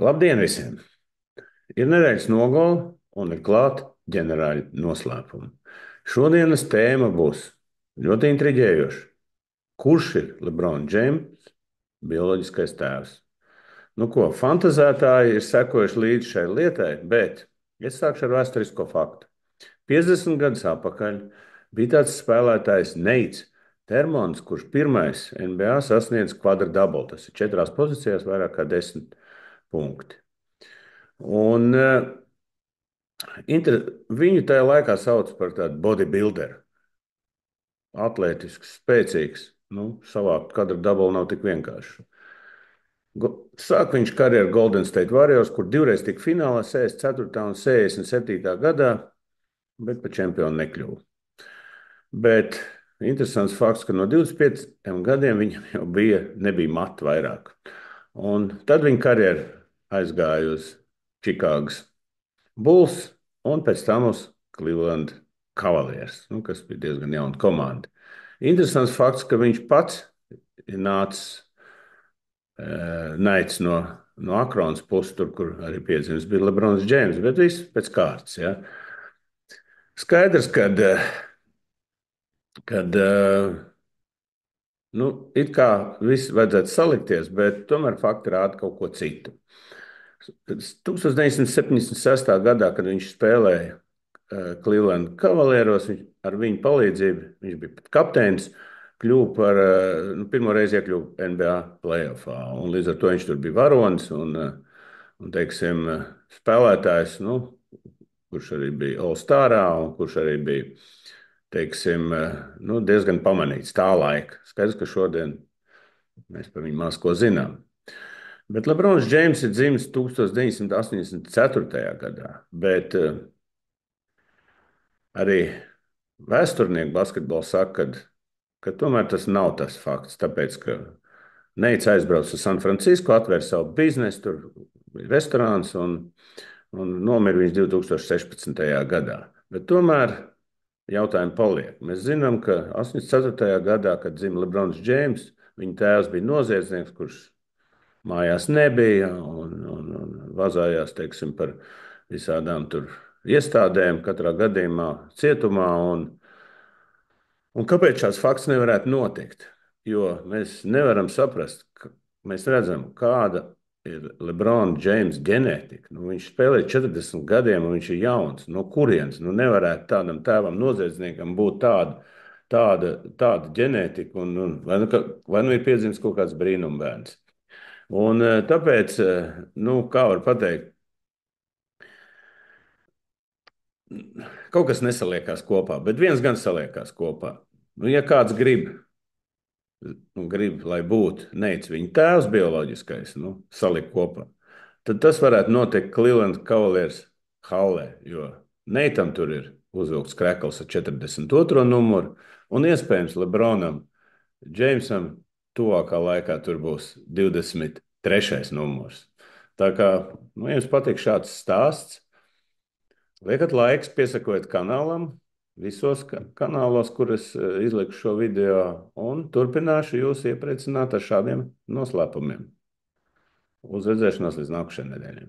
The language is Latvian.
Labdien visiem! Ir nedēļas nogale un ir klāt ģenerāļa noslēpumi. Šodienas tēma būs ļoti intriģējoša. Kurš ir LeBron James bioloģiskais tēvs? Nu ko, fantazētāji ir sekojuši līdzi šai lietai, bet es sākšu ar vēsturisko faktu. 50 gadus atpakaļ bija tāds spēlētājs Neits Termons, kurš pirmais NBA sasniedz kvadradublu. Tas ir 4 pozīcijās vairāk kā 10 punkti. Un viņu tajā laikā sauc par tādu bodybuilderu. Atletisks, spēcīgs. Nu, savākt kadru dabulu nav tik vienkārši. Sāk viņš karjeru Golden State Warriors, kur divreiz tika finālā 64. un 67. gadā, bet par čempionu nekļuva. Bet interesants fakts, ka no 25 gadiem viņam jau nebija matu vairāk. Un tad viņa karjeru aizgāja uz Čikāgas Bulls un pēc tam uz Cleveland Cavaliers, kas bija diezgan jauna komanda. Interesants fakts, ka viņš pats ir nācis Naids no Akronas puses, tur, kur arī piedzimis bija LeBrons James, bet viss pēc kārtas. Ja. Skaidrs, kad nu, it kā viss vajadzētu salikties, bet tomēr fakti rāda kaut ko citu. 1976. gadā, kad viņš spēlēja Cleveland Cavalieros, ar viņu palīdzību, viņš bija pat kapteinis, kļuva par, pirmo reizi iekļuva NBA playoffā. Un līdz ar to viņš tur bija varonis un teiksim, spēlētājs, kurš arī bija All-Starā un kurš arī bija, teiksim, diezgan pamanīts tā laika. Skaidrs, ka šodien mēs par viņu maz ko zinām. Bet LeBrons James ir dzimis 1984. gadā, bet arī vēsturnieki basketbolu saka, ka tomēr tas nav tas fakts, tāpēc, ka Neits aizbrauca uz San Francisco, atvēra savu biznesu, tur bija restorāns un nomira viņš 2016. gadā. Bet tomēr jautājumi paliek. Mēs zinām, ka 84. gadā, kad dzima LeBrons James, viņa tēvs bija noziedznieks, kurš mājās nebija un vazājās, teiksim, par visādām tur iestādēm, katrā gadījumā cietumā. Un kāpēc šāds fakts nevarētu notikt? Jo mēs nevaram saprast, mēs redzam, kāda ir LeBron James ģenētika. Viņš spēlē 40 gadiem, un viņš ir jauns. No kurienes? Nevarētu tādam tēvam noziedzniekam būt tāda ģenētika, vai nu ir piedzimis kaut kāds brīnumbērns. Un tāpēc, kā var pateikt, kaut kas nesaliekās kopā, bet viens gan saliekās kopā. Ja kāds grib, lai būtu Neits viņa tēvs bioloģiskais, salikt kopā, tad tas varētu notikt Cleveland Cavaliers hallē, jo Neitam tur ir uzvilkts krekls ar 42. numuru, un iespējams LeBronam Jamesam tuvākā laikā tur būs 23. numurs. Tā kā jums patīk šāds stāsts, liekat laiks, piesakojat kanālam, visos kanālos, kur es izlieku šo video, un turpināšu jūs iepriecināt ar šādiem noslēpumiem. Uz redzēšanos līdz nākamajai nedēļai.